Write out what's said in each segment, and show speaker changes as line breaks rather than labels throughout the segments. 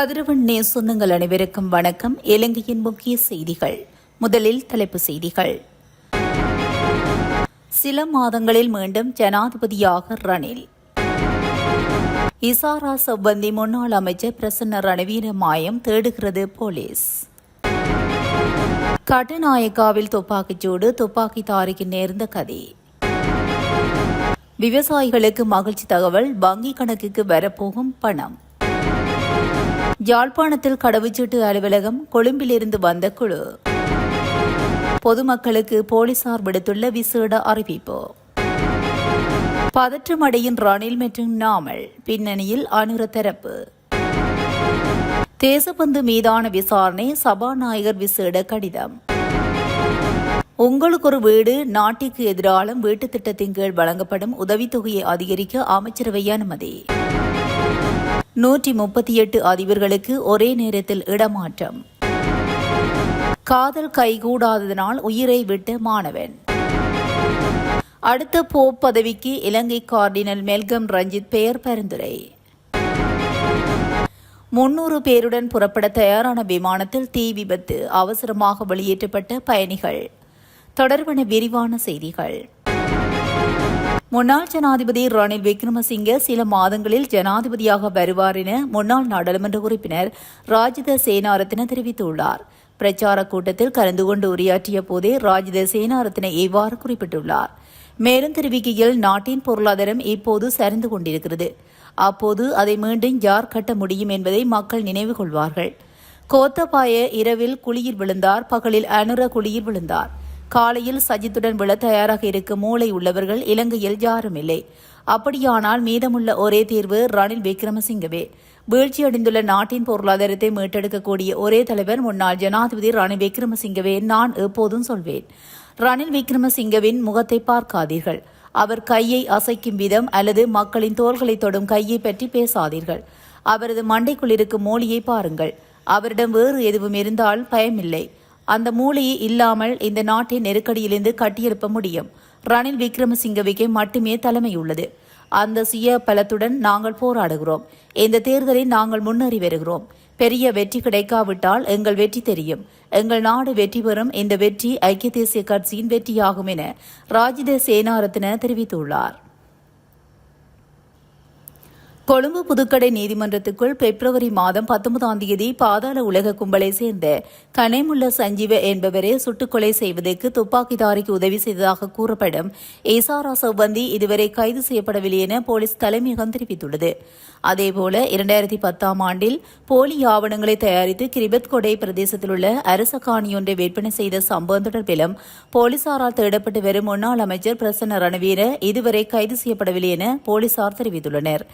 கதிரவன் சொந்தங்கள் அனைவருக்கும் வணக்கம். இலங்கையின் முக்கிய செய்திகள். முதலில் தலைப்புச் செய்திகள். சில மாதங்களில் மீண்டும் ஜனாதிபதியாக ரணில். இசாரா சம்பந்தி முன்னாள் அமைச்சர் பிரசன்ன ரணவீர மாயம் தேடுகிறது போலீஸ். கட்டுநாயக்காவில் துப்பாக்கிச்சூடு, துப்பாக்கிதாரிக்கு நேர்ந்த கதி. விவசாயிகளுக்கு மகிழ்ச்சி தகவல், வங்கி கணக்குக்கு வரப்போகும் பணம். யாழ்ப்பாணத்தில் கடவுச்சீட்டு அலுவலகம், கொழும்பிலிருந்து வந்த குழு. பொதுமக்களுக்கு போலீசார் விடுத்துள்ள விசேட அறிவிப்பு. பதற்றமடையும் ரணில் மற்றும் நாமல், பின்னணியில் அனுர தரப்பு. தேசபந்து மீதான விசாரணை, சபாநாயகர் விசேட கடிதம். உங்களுக்கு ஒரு வீடு, நாட்டிற்கு எதிராலும் வீட்டு திட்டத்தின் கீழ் வழங்கப்படும் உதவித்தொகையை அதிகரிக்க அமைச்சரவை அனுமதி. 138 அதிபர்களுக்கு ஒரே நேரத்தில் இடமாற்றம். காதல் கைகூடாததனால் உயிரை விட்ட மாணவன். அடுத்த போப் பதவிக்கு இலங்கை கார்டினல் மெல்கம் ரஞ்சித் பெயர் பரிந்துரை. 300 பேருடன் புறப்பட தயாரான விமானத்தில் தீ விபத்து, அவசரமாக வெளியேற்றப்பட்ட பயணிகள். தொடர்பான விரிவான செய்திகள். முன்னாள் ஜனாதிபதி ரணில் விக்ரமசிங்கே சில மாதங்களில் ஜனாதிபதியாக வருவார் என முன்னாள் நாடாளுமன்ற உறுப்பினர் ராஜித சேனாரத்ன தெரிவித்துள்ளார். பிரச்சார கூட்டத்தில் கலந்து கொண்டு உரையாற்றிய போதே ராஜித சேனாரத்ன இவ்வாறு குறிப்பிட்டுள்ளார். மேலும் தெரிவிக்கையில், நாட்டின் பொருளாதாரம் இப்போது சரிந்து கொண்டிருக்கிறது. அப்போது அதை மீண்டும் யார் கட்ட முடியும் என்பதை மக்கள் நினைவு கொள்வார்கள். கோத்தபாய இரவில் குழியில் விழுந்தார், பகலில் அனுர குழியில் விழுந்தார். காலையில் சஜித்துடன் விழ தயாராக இருக்கும் மூளை உள்ளவர்கள் இலங்கையில் யாரும் இல்லை. அப்படியானால் மீதமுள்ள ஒரே தீர்வு ரணில் விக்ரமசிங்கவே. வீழ்ச்சியடைந்துள்ள நாட்டின் பொருளாதாரத்தை மீட்டெடுக்கக்கூடிய ஒரே தலைவர் முன்னாள் ஜனாதிபதி ரணில் விக்ரமசிங்கவே. நான் எப்போதும் சொல்வேன், ரணில் விக்ரமசிங்கவின் முகத்தை பார்க்காதீர்கள். அவர் கையை அசைக்கும் விதம் அல்லது மக்களின் தோள்களை தொடும் கையை பற்றி பேசாதீர்கள். அவரது மண்டைக்குள் இருக்கும் மூளையை பாருங்கள். அவரிடம் வேறு எதுவும் இருந்தால் பயமில்லை. அந்த மூளையை இல்லாமல் இந்த நாட்டின் நெருக்கடியிலிருந்து கட்டியெழுப்ப முடியும். ரணில் விக்ரமசிங்கவிக்கு மட்டுமே தலைமை உள்ளது. அந்த சுய பலத்துடன் நாங்கள் போராடுகிறோம். இந்த தேர்தலில் நாங்கள் முன்னேறி வருகிறோம். பெரிய வெற்றி கிடைக்காவிட்டால் எங்கள் வெற்றி தெரியும். எங்கள் நாடு வெற்றி பெறும். இந்த வெற்றி ஐக்கிய தேசிய கட்சியின் வெற்றியாகும் என ராஜித சேனாரத்ன தெரிவித்துள்ளார். கொழும்பு புதுக்கடை நீதிமன்றத்துக்குள் பிப்ரவரி மாதம் 19ஆம் தேதி பாதாள உலக கும்பலை சேர்ந்த கனேமுல்ல சஞ்சீவ என்பவரை சுட்டுக்கொலை செய்வதற்கு துப்பாக்கிதாரிக்கு உதவி செய்ததாக கூறப்படும் இசாரா சம்பந்தி இதுவரை கைது செய்யப்படவில்லை என போலீஸ் தலைமையகம் தெரிவித்துள்ளது. அதேபோல 2010ஆம் ஆண்டில் போலி ஆவணங்களை தயாரித்து கிரிபத் கொடை பிரதேசத்தில் உள்ள அரச காணியொன்றை விற்பனை செய்த சம்பவம் தொடர்பிலும் போலீசாரால் தேடப்பட்டு வரும் முன்னாள் அமைச்சர் பிரசன்ன ரணவீர இதுவரை கைது செய்யப்படவில்லை என போலீசார் தெரிவித்துள்ளனர்.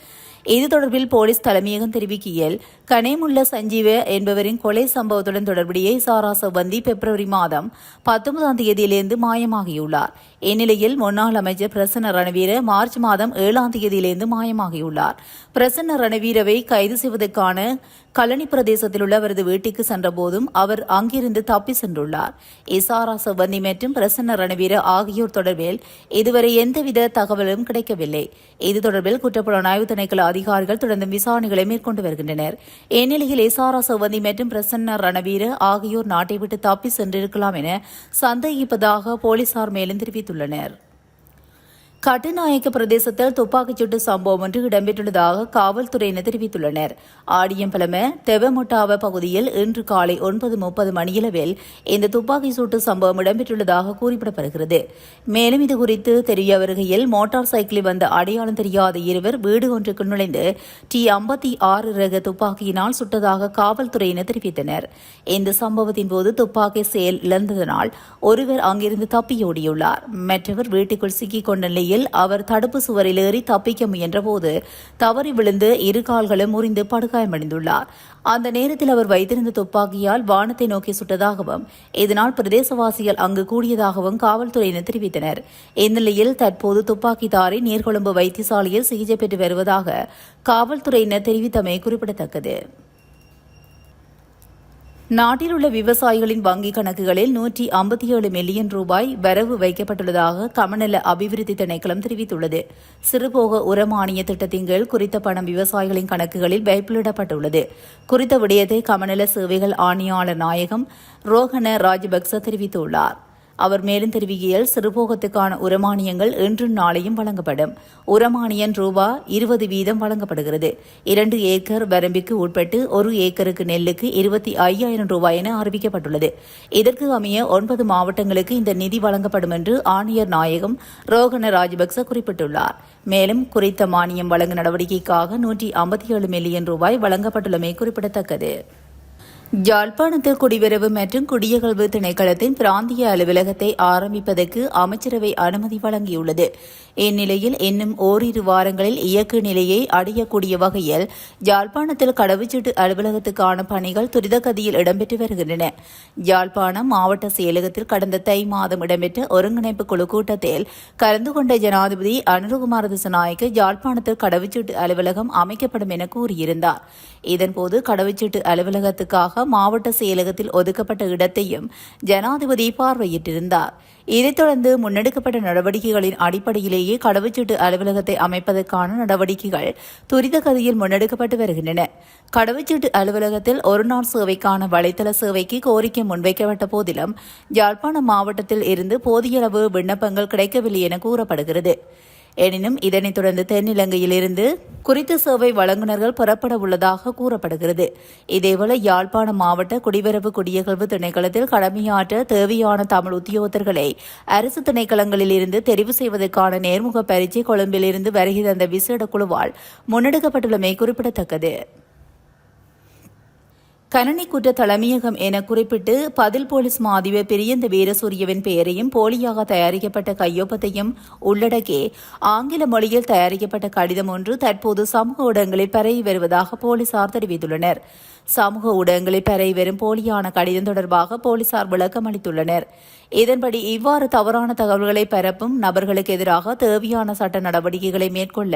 இது தொடர்பில் போலீஸ் தலைமையகம் தெரிவிக்கையில், கனேமுல்ல சஞ்சீவ என்பவரின் கொலை சம்பவத்துடன் தொடர்புடைய இசாரா சம்பந்தி பிப்ரவரி மாதம் 19ஆம் தேதியிலிருந்து மாயமாகியுள்ளார். இந்நிலையில் முன்னாள் அமைச்சர் பிரசன்ன ரணவீர மார்ச் மாதம் 7ஆம் தேதியிலிருந்து மாயமாகியுள்ளார். பிரசன்ன ரணவீரவை கைது செய்வதற்கான கலனி பிரதேசத்தில் உள்ள அவரது வீட்டுக்கு சென்றபோதும் அவர் அங்கிருந்து தப்பி சென்றுள்ளார். இசாரா சம்பந்தி மற்றும் பிரசன்ன ரணவீர ஆகியோர் தொடர்பில் இதுவரை எந்தவித தகவலும் கிடைக்கவில்லை. இது தொடர்பில் குற்றப்புலனாய்வு திணைக்கள அதிகாரிகள் தொடர்ந்து விசாரணைகளை மேற்கொண்டு வருகின்றனர். இந்நிலையில் இசாரா சம்பந்தி மற்றும் பிரசன்ன ரணவீர ஆகியோர் நாட்டை விட்டு தப்பி சென்றிருக்கலாம் என சந்தேகிப்பதாக போலீசார் மேலும் தெரிவித்துள்ளனர். கட்டுநாயக்க பிரதேசத்தில் துப்பாக்கிச்சூட்டு சம்பவம் ஒன்று இடம்பெற்றுள்ளதாக காவல்துறையினர் தெரிவித்துள்ளனர். ஆடியம்பலம தெவமொட்டாவ பகுதியில் இன்று காலை 9:30 மணியளவில் இந்த துப்பாக்கி சூட்டு சம்பவம் இடம்பெற்றுள்ளதாக குறிப்பிடப்படுகிறது. மேலும் இதுகுறித்து தெரிய வருகையில், மோட்டார் சைக்கிளில் வந்த அடையாளம் தெரியாத இருவர் வீடு ஒன்றுக்கு நுழைந்து T56 ரக துப்பாக்கியினால் சுட்டதாக காவல்துறையினர் தெரிவித்தனர். இந்த சம்பவத்தின் போது துப்பாக்கி செயல் இழந்ததனால் ஒருவர் அங்கிருந்து தப்பியோடியுள்ளார். மற்றவர் வீட்டுக்குள் சிக்கிக் கொண்ட நிலையில் அவர் தடுப்பு சுவரில் ஏறி தப்பிக்க முயன்றபோது தவறி விழுந்து இரு கால்களும் முறிந்து படுகாயமடைந்துள்ளார். அந்த நேரத்தில் அவர் வைத்திருந்த துப்பாக்கியால் வானத்தை நோக்கி சுட்டதாகவும் இதனால் பிரதேசவாசிகள் அங்கு கூடியதாகவும் காவல்துறையினர் தெரிவித்தனர். இந்நிலையில் தற்போது துப்பாக்கிதாரி நீர்கொழும்பு வைத்தியசாலையில் சிகிச்சை பெற்று வருவதாக காவல்துறையினர் தெரிவித்தமை குறிப்பிடத்தக்கது. நாட்டில் உள்ள விவசாயிகளின் வங்கிக் கணக்குகளில் 157 மில்லியன் ரூபாய் வரவு வைக்கப்பட்டுள்ளதாக கமநல அபிவிருத்தி திணைக்களம் தெரிவித்துள்ளது. சிறுபோக உரமானிய திட்டத்தின் கீழ் குறித்த பணம் விவசாயிகளின் கணக்குகளில் வைப்பிலிடப்பட்டுள்ளது. குறித்த விடயத்தை கமநல சேவைகள் ஆணையாளர் நாயகம் ரோஹன ராஜபக்ச தெரிவித்துள்ளார். அவர் மேலும் தெரிவிக்கையில், சிறுபோகத்துக்கான உரமானியங்கள் இன்றும் நாளையும் வழங்கப்படும். உரமானியன் ₹20 வழங்கப்படுகிறது. 2 ஏக்கர் வரம்பிற்கு உட்பட்டு 1 ஏக்கருக்கு நெல்லுக்கு ₹25,000 என அறிவிக்கப்பட்டுள்ளது. இதற்கு அமைய 9 மாவட்டங்களுக்கு இந்த நிதி வழங்கப்படும் என்று ஆணையர் நாயகம் ரோஹன ராஜபக்ச குறிப்பிட்டுள்ளார். மேலும் குறித்த மானியம் வழங்கும் நடவடிக்கைக்காக ₹157 மில்லியன் வழங்கப்பட்டுள்ளமை குறிப்பிடத்தக்கது. யாழ்ப்பாணத்தில் குடிவரவு மற்றும் குடியகல்வு திணைக்களத்தின் பிராந்திய அலுவலகத்தை ஆரம்பிப்பதற்கு அமைச்சரவை அனுமதி வழங்கியுள்ளது. இந்நிலையில் இன்னும் ஓரிரு வாரங்களில் இயக்க நிலையை அடையக்கூடிய வகையில் யாழ்ப்பாணத்தில் கடவுச்சீட்டு அலுவலகத்துக்கான பணிகள் துரிதகதியில் இடம்பெற்று வருகின்றன. யாழ்ப்பாணம் மாவட்ட செயலகத்தில் கடந்த தை மாதம் இடம்பெற்ற ஒருங்கிணைப்பு குழு கூட்டத்தில் கலந்து கொண்ட ஜனாதிபதி அனுரகுமார திசாநாயக்க யாழ்ப்பாணத்தில் கடவுச்சீட்டு அலுவலகம் அமைக்கப்படும் என கூறியிருந்தார். இதன்போது கடவுச்சீட்டு அலுவலகத்துக்காக மாவட்ட செயலகத்தில் ஒதுக்கப்பட்ட இடத்தையும் ஜனாதிபதி பார்வையிட்டிருந்தார். இதைத் தொடர்ந்து முன்னெடுக்கப்பட்ட நடவடிக்கைகளின் அடிப்படையிலேயே கடவுச்சீட்டு அலுவலகத்தை அமைப்பதற்கான நடவடிக்கைகள் துரிதகதியில் முன்னெடுக்கப்பட்டு வருகின்றன. கடவுச்சீட்டு அலுவலகத்தில் ஒருநாள் சேவைக்கான வலைதள சேவைக்கு கோரிக்கை முன்வைக்கப்பட்ட போதிலும் யாழ்ப்பாணம் மாவட்டத்தில் இருந்து போதிய அளவு விண்ணப்பங்கள் கிடைக்கவில்லை என கூறப்படுகிறது. எனினும் இதனைத் தொடர்ந்து தென்னிலங்கையிலிருந்து குறித்த சேவை வழங்குநர்கள் பெறப்பட உள்ளதாக கூறப்படுகிறது. இதேவேளை யாழ்ப்பாணம் மாவட்ட குடிவரவு குடியகல்வு திணைக்களத்தில் கடமையாற்ற தேவையான தமிழ் உத்தியோகத்தர்களை அரசு திணைக்களங்களில் இருந்து தெரிவு செய்வதற்கான நேர்முக பரீட்சை கொழும்பிலிருந்து வருகை தந்த விசேட குழுவால் முன்னெடுக்கப்பட்டுள்ளமை குறிப்பிடத்தக்கது. கணனி குற்ற தலைமையகம் என குறிப்பிட்டு பதில் போலீஸ் மா அதிபர் பிரியந்த வீரசூரியவின் பெயரையும் போலியாக தயாரிக்கப்பட்ட கையொப்பத்தையும் உள்ளடக்கி ஆங்கில மொழியில் தயாரிக்கப்பட்ட கடிதம் ஒன்று தற்போது சமூக ஊடகங்களில் பரவி வருவதாக போலீசார் தெரிவித்துள்ளனர். சமூக ஊடகங்களில் பரவி வரும் போலியான கடிதம் தொடர்பாக போலீசார் விளக்கம் அளித்துள்ளனர். இதன்படி இவ்வாறு தவறான தகவல்களை பரப்பும் நபர்களுக்கு எதிராக தேவையான சட்ட நடவடிக்கைகளை மேற்கொள்ள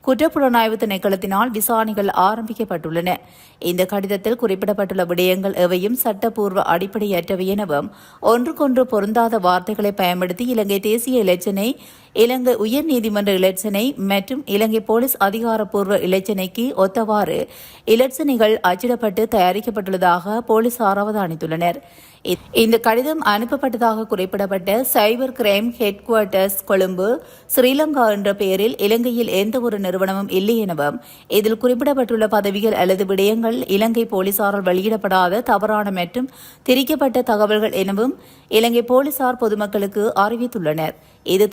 குற்றப்புலனாய்வு திணைக்களத்தினால் விசாரணைகள் ஆரம்பிக்கப்பட்டுள்ளன. இந்த கடிதத்தில் குறிப்பிடப்பட்டுள்ள விடயங்கள் எவையும் சட்டப்பூர்வ அடிப்படையற்றவை எனவும் ஒன்றுக்கொன்று பொருந்தாத வார்த்தைகளை பயன்படுத்தி இலங்கை தேசிய இலச்சினை, இலங்கை உயர்நீதிமன்ற இலச்சினை மற்றும் இலங்கை போலீஸ் அதிகாரப்பூர்வ இலச்சினைக்கு ஒத்தவாறு இலச்சினைகள் அச்சிடப்பட்டு தயாரிக்கப்பட்டுள்ளதாக போலீசார் அவதானித்துள்ளனர். இந்த கடிதம் அனுப்பப்பட்டதாக குறிப்பிடப்பட்ட cyber crime headquarters Colombo, Sri Lanka என்ற பெயரில் இலங்கையில் எந்தவொரு நிறுவனமும் இல்லை எனவும் இதில் குறிப்பிடப்பட்டுள்ள பதவிகள் அல்லது விடயங்கள் இலங்கை போலீசாரால் வெளியிடப்படாத தவறான மற்றும் திரிக்கப்பட்ட தகவல்கள் எனவும் இலங்கை போலீசார் பொதுமக்களுக்கு அறிவித்துள்ளனர். இது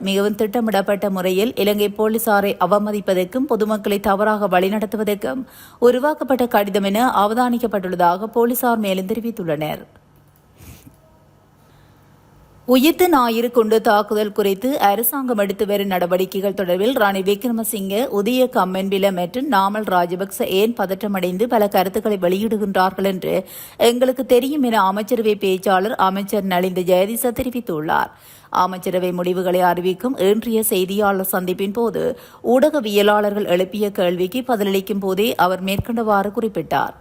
மிகவும் திட்டமிடப்பட்ட முறையில் இலங்கை போலீசாரை அவமதிப்பதற்கும் பொதுமக்களை தவறாக வழிநடத்துவதற்கும் உருவாக்கப்பட்ட கடிதம் என அவதானிக்கப்பட்டுள்ளதாக போலீசார் மேலும் தெரிவித்துள்ளனர். உயிர்த்த ஞாயிறு குண்டு தாக்குதல் குறித்து அரசாங்கம் எடுத்து வரும் நடவடிக்கைகள் தொடர்பில் ரணில் விக்ரமசிங்க, உதய கம்மன்பில மற்றும் நாமல் ராஜபக்ச ஏன் பதற்றமடைந்து பல கருத்துக்களை வெளியிடுகின்றார்கள் என்று எங்களுக்கு தெரியும் என அமைச்சரவை பேச்சாளர் அமைச்சர் நலிந்த ஜெயதிச தெரிவித்துள்ளார். அமைச்சரவை முடிவுகளை அறிவிக்கும் இன்றைய செய்தியாளர் சந்திப்பின் போது ஊடகவியலாளர்கள் எழுப்பிய கேள்விக்கு பதிலளிக்கும் போதே அவர் மேற்கண்டவாறு குறிப்பிட்டார்.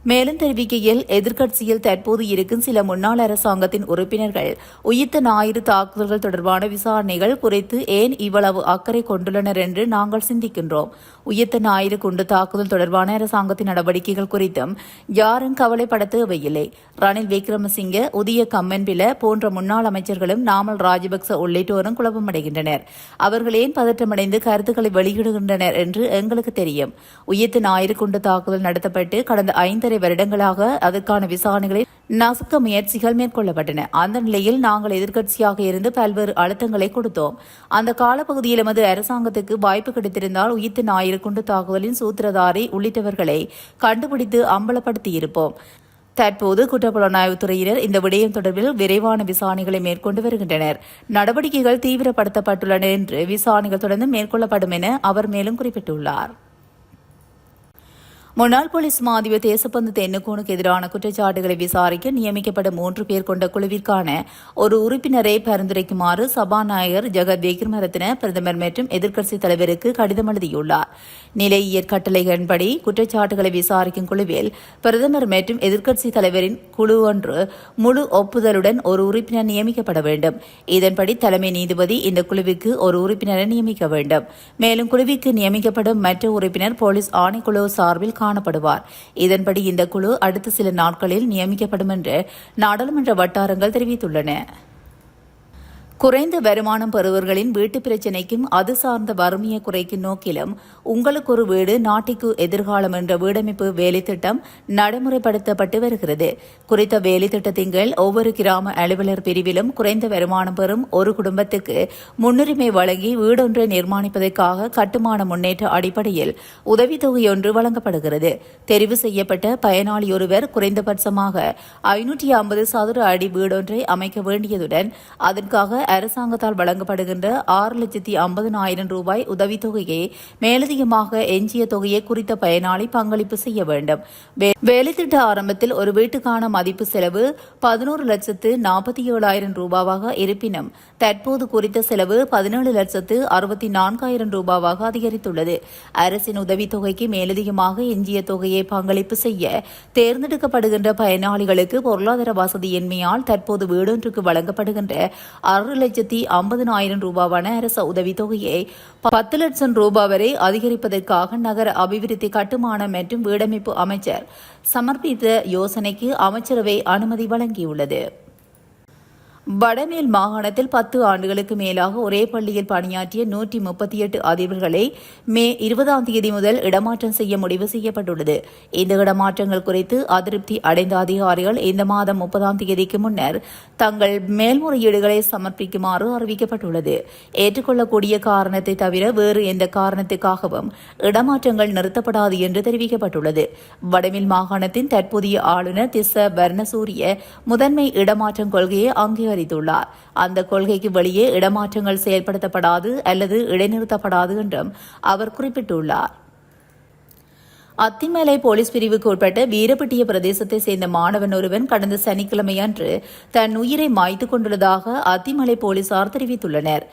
மேலும் தெரிவிக்கையில், எதிர்க்கட்சியில் தற்போது இருக்கும் சில முன்னாள் அரசாங்கத்தின் உறுப்பினர்கள் உயிர்த்த ஞாயிறு தாக்குதல்கள் தொடர்பான விசாரணைகள் குறித்து ஏன் இவ்வளவு அக்கறை கொண்டுள்ளனர் என்று நாங்கள் சிந்திக்கின்றோம். உயிர்த்த ஞாயிறு குண்டு தாக்குதல் தொடர்பான அரசாங்கத்தின் நடவடிக்கைகள் குறித்தும் யாரும் கவலைப்பட தேவையில்லை. ரணில் விக்ரமசிங்க, உதய கம்மன்பில போன்ற முன்னாள் அமைச்சர்களும் நாமல் ராஜபக்ச உள்ளிட்டோரும் குழப்பமடைகின்றனர். அவர்கள் ஏன் பதற்றமடைந்து கருத்துக்களை வெளியிடுகின்றனர் என்று எங்களுக்கு தெரியும். உயிர்த்த ஞாயிறு குண்டு தாக்குதல் நடத்தப்பட்டு கடந்த 5 வருடங்களாக அதற்கான விசாரணைகளை நசுக்க முயற்சிகள் மேற்கொள்ளப்பட்டன. அந்த நிலையில் நாங்கள் எதிர்க்கட்சியாக இருந்து பல்வேறு அழுத்தங்களை கொடுத்தோம். அந்த காலப்பகுதியில் எமது அரசாங்கத்துக்கு வாய்ப்பு கிடைத்திருந்தால் உயிர்த்த ஞாயிறு குண்டு தாக்குதலின் சூத்திரதாரி உள்ளிட்டவர்களை கண்டுபிடித்து அம்பலப்படுத்தியிருப்போம். தற்போது குற்றப்புலனாய்வுத்துறையினர் இந்த விடயம் தொடர்பில் விரைவான விசாரணைகளை மேற்கொண்டு வருகின்றனர். நடவடிக்கைகள் தீவிரப்படுத்தப்பட்டுள்ளன என்று விசாரணைகள் தொடர்ந்து மேற்கொள்ளப்படும் என அவர் மேலும் குறிப்பிட்டுள்ளார். முன்னாள் போலீஸ் மாதிபர் தேசப்பந்து தென்னுகோனுக்கு எதிரான குற்றச்சாட்டுகளை விசாரிக்க நியமிக்கப்பட்ட 3 பேர் கொண்ட குழுவிற்கான ஒரு உறுப்பினரை பரிந்துரைக்குமாறு சபாநாயகர் ஜெகத் விக்ரமரத்ன பிரதமர் மற்றும் எதிர்க்கட்சித் தலைவருக்கு கடிதம் எழுதியுள்ளார். நிலையியற் கட்டளைகளின்படி குற்றச்சாட்டுகளை விசாரிக்கும் குழுவில் பிரதமர் மற்றும் எதிர்க்கட்சித் தலைவரின் குழு ஒன்று முழு ஒப்புதலுடன் ஒரு உறுப்பினர் நியமிக்கப்பட வேண்டும். இதன்படி தலைமை நீதிபதி இந்த குழுவிற்கு ஒரு உறுப்பினரை நியமிக்க வேண்டும். மேலும் குழுவிற்கு நியமிக்கப்படும் மற்ற உறுப்பினர் போலீஸ் ஆணைக்குழு சார்பில் காணப்படுவார். இதன்படி இந்த குழு அடுத்த சில நாட்களில் நியமிக்கப்படும் என்று நாடாளுமன்ற வட்டாரங்கள் தெரிவித்துள்ளன. குறைந்த வருமானம் பெறுவர்களின் வீட்டு பிரச்சினைக்கும் அது சார்ந்த வறுமையை குறைக்கும் நோக்கிலும் உங்களுக்கு ஒரு வீடு நாட்டிற்கு எதிர்காலம் என்ற வீடமைப்பு வேலைத்திட்டம் நடைமுறைப்படுத்தப்பட்டு வருகிறது. குறித்த வேலைத்திட்டத்தின் கீழ் ஒவ்வொரு கிராம அலுவலர் பிரிவிலும் குறைந்த வருமானம் பெறும் ஒரு குடும்பத்துக்கு முன்னுரிமை வழங்கி வீடொன்றை நிர்மாணிப்பதற்காக கட்டுமான முன்னேற்ற அடிப்படையில் உதவித்தொகையொன்று வழங்கப்படுகிறது. தெரிவு செய்யப்பட்ட பயனாளி ஒருவர் குறைந்தபட்சமாக 550 சதுர அடி வீடொன்றை அமைக்க வேண்டியதுடன் அதற்காக அரசாங்கத்தால் வழங்கப்படுகின்ற 6,50,000 ரூபாய் உதவித்தொகையை மேலதிகமாக எஞ்சிய தொகையை குறித்த பயனாளி பங்களிப்பு செய்ய வேண்டும். வேலைத்திட்ட ஆரம்பத்தில் ஒரு வீட்டுக்கான மதிப்பு செலவு 11,47,000 ரூபாவாக இருப்பினும் தற்போது குறித்த செலவு 17,64,000 ரூபாவாக அதிகரித்துள்ளது. அரசின் உதவித்தொகைக்கு மேலதிகமாக எஞ்சிய தொகையை பங்களிப்பு செய்ய தேர்ந்தெடுக்கப்படுகின்ற பயனாளிகளுக்கு பொருளாதார வசதியின்மையால் தற்போது வீடொன்றுக்கு வழங்கப்படுகின்ற 6,50,000 ரூபாவான அரச உதவித்தொகையை 10 லட்சம் ரூபாய் வரை அதிகரிப்பதற்காக நகர அபிவிருத்தி கட்டுமான மற்றும் வீடமைப்பு அமைச்சர் சமர்ப்பித்த யோசனைக்கு அமைச்சரவை அனுமதி வழங்கியுள்ளது. வடமேல் மாகாணத்தில் 10 ஆண்டுகளுக்கு மேலாக ஒரே பள்ளியில் பணியாற்றிய 138 அதிபர்களை மே 20ஆம் தேதி முதல் இடமாற்றம் செய்ய முடிவு செய்யப்பட்டுள்ளது. இந்த இடமாற்றங்கள் குறித்து அதிருப்தி அடைந்த அதிகாரிகள் இந்த மாதம் 30ஆம் தேதிக்கு முன்னர் தங்கள் மேல்முறையீடுகளை சமர்ப்பிக்குமாறு அறிவிக்கப்பட்டுள்ளது. ஏற்றுக்கொள்ளக்கூடிய காரணத்தை தவிர வேறு எந்த காரணத்துக்காகவும் இடமாற்றங்கள் நிறுத்தப்படாது என்று தெரிவிக்கப்பட்டுள்ளது. வடமேல் மாகாணத்தின் தற்போதைய ஆளுநர் திஸ்ஸ பர்ணசூரிய முதன்மை இடமாற்றம் கொள்கையை அங்கீகரித்துள்ளார். அந்த கொள்கைக்கு வெளியே இடமாற்றங்கள் செயல்படுத்தப்படாது அல்லது இடைநிறுத்தப்படாது என்றும் அவர் குறிப்பிட்டுள்ளார். அத்திமலை போலீஸ் பிரிவுக்கு உட்பட்ட வீரப்பட்டிய பிரதேசத்தை சேர்ந்த மாணவன் ஒருவன் கடந்த சனிக்கிழமை அன்று தன் உயிரை மாய்த்துக் கொண்டுள்ளதாக அத்திமலை போலீசார் தெரிவித்துள்ளனர்.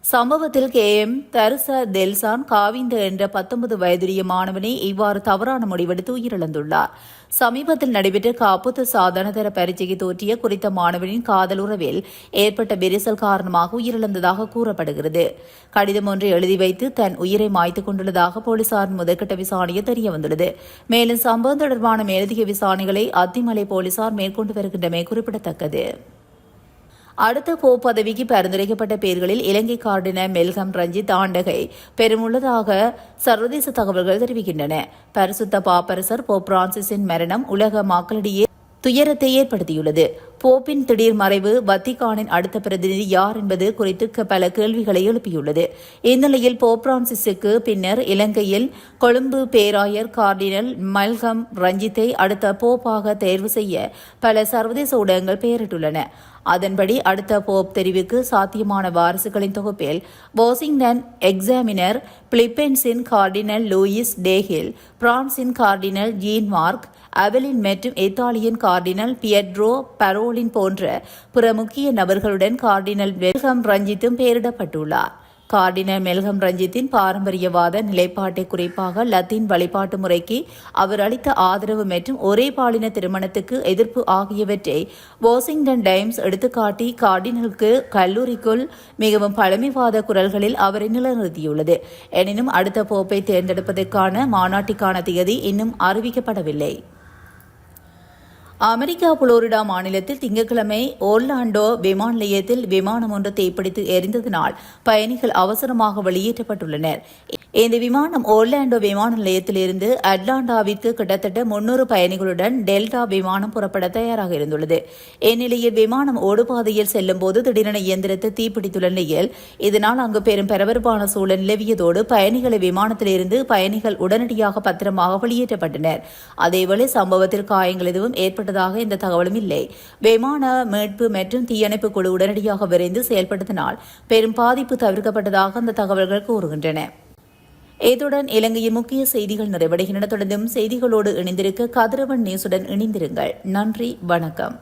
சம்பவத்தில் KM தருச தெல்சான் காவிந்த என்ற 19 வயதுடைய மாணவனை இவ்வாறு தவறான முடிவெடுத்து உயிரிழந்துள்ளார். சமீபத்தில் நடைபெற்ற காப்புத்து சாதாரணதர பரீட்சைக்கு தோற்றிய குறித்த மாணவனின் காதல் உறவில் ஏற்பட்ட விரிசல் காரணமாக உயிரிழந்ததாக கூறப்படுகிறது. கடிதம் ஒன்றை எழுதி வைத்து தன் உயிரை மாய்த்துக் கொண்டுள்ளதாக போலீசாரின் முதற்கட்ட விசாரணையில் தெரியவந்துள்ளது. மேலும் சம்பவம் தொடர்பான மேலதிக விசாரணைகளை அத்திமலை போலீசார் மேற்கொண்டு வருகின்றமை குறிப்பிடத்தக்கது. அடுத்த போப் பதவிக்கு பரிந்துரைக்கப்பட்ட பெயர்களில் இலங்கை கார்டினர் மெல்கம் ரஞ்சித் ஆண்டகை பெருமுள்ளதாக சர்வதேச தகவல்கள் தெரிவிக்கின்றன. பரிசுத்த பாப்பரசர் போப் பிரான்சிஸின் மரணம் உலக மக்களிடையே துயரத்தை ஏற்படுத்தியுள்ளது. போப்பின் திடீர் மறைவு வத்திக்கானின் அடுத்த பிரதிநிதி யார் என்பது குறித்து பல கேள்விகளை எழுப்பியுள்ளது. இந்நிலையில் போப் பிரான்சிஸுக்கு பின்னர் இலங்கையில் கொழும்பு பேராயர் கார்டினல் மெல்கம் ரஞ்சித்தை அடுத்த போப்பாக தேர்வு செய்ய பல சர்வதேச ஊடகங்கள் பெயரிட்டுள்ளன. அதன்படி அடுத்த போப் தெரிவுக்கு சாத்தியமான வாரிசுகளின் தொகுப்பில் வாஷிங்டன் எக்ஸாமினர், பிலிப்பைன்ஸின் கார்டினல் லூயிஸ் டேஹில், பிரான்சின் கார்டினல் ஜீன் மார்க் அவெலின் மற்றும் இத்தாலியின் கார்டினல் பியட்ரோ பரோலின் போன்ற பிற முக்கிய நபர்களுடன் கார்டினல் மெல்கம் ரஞ்சித்தும் பெயரிடப்பட்டுள்ளார். கார்டினல் மெல்கம் ரஞ்சித்தின் பாரம்பரியவாத நிலைப்பாட்டை, குறிப்பாக லத்தீன் வழிபாட்டு முறைக்கு அவர் அளித்த ஆதரவு மற்றும் ஒரே பாலின திருமணத்துக்கு எதிர்ப்பு ஆகியவற்றை வாஷிங்டன் டைம்ஸ் எடுத்துக்காட்டி கார்டினலுக்கு கல்லூரிக்குள் மிகவும் பழமைவாத குரல்களில் அவரை நிலைநிறுத்தியுள்ளது. எனினும் அடுத்த போப்பை தேர்ந்தெடுப்பதற்கான மாநாட்டிற்கான தேதி இன்னும் அறிவிக்கப்படவில்லை. அமெரிக்கா புளோரிடா மாநிலத்தில் திங்கட்கிழமை ஓர்லாண்டோ விமான நிலையத்தில் விமானம் ஒன்று தீப்பிடித்து எரிந்ததனால் பயணிகள் அவசரமாக வெளியேற்றப்பட்டுள்ளனர். இந்த விமானம் ஓர்லாண்டோ விமான நிலையத்திலிருந்து அட்லாண்டாவிற்கு கிட்டத்தட்ட 300 பயணிகளுடன் டெல்டா விமானம் புறப்பட தயாராக இருந்துள்ளது. இந்நிலையில் விமானம் ஓடுபாதையில் செல்லும் போது திடீரென இயந்திரத்தை தீப்பிடித்துள்ள நிலையில் இதனால் அங்கு பெரும் பரபரப்பான சூழல் நிலவியதோடு பயணிகளை விமானத்திலிருந்து பயணிகள் உடனடியாக பத்திரமாக வெளியேற்றப்பட்டனர். அதேவேளை சம்பவத்தில் காயங்கள் எதுவும் ஏற்பட்டதாக இந்த தகவலும் இல்லை. விமான மீட்பு மற்றும் தீயணைப்பு குழு உடனடியாக விரைந்து செயல்பட்டதனால் பெரும் பாதிப்பு தவிர்க்கப்பட்டதாக அந்த தகவல்கள் கூறுகின்றன. இத்துடன் இலங்கையின் முக்கிய செய்திகள் நிறைவடைகின்றன. தொடர்ந்தும் செய்திகளோடு இணைந்திருக்க கதிரவன் நியூஸுடன் இணைந்திருங்கள். நன்றி, வணக்கம்.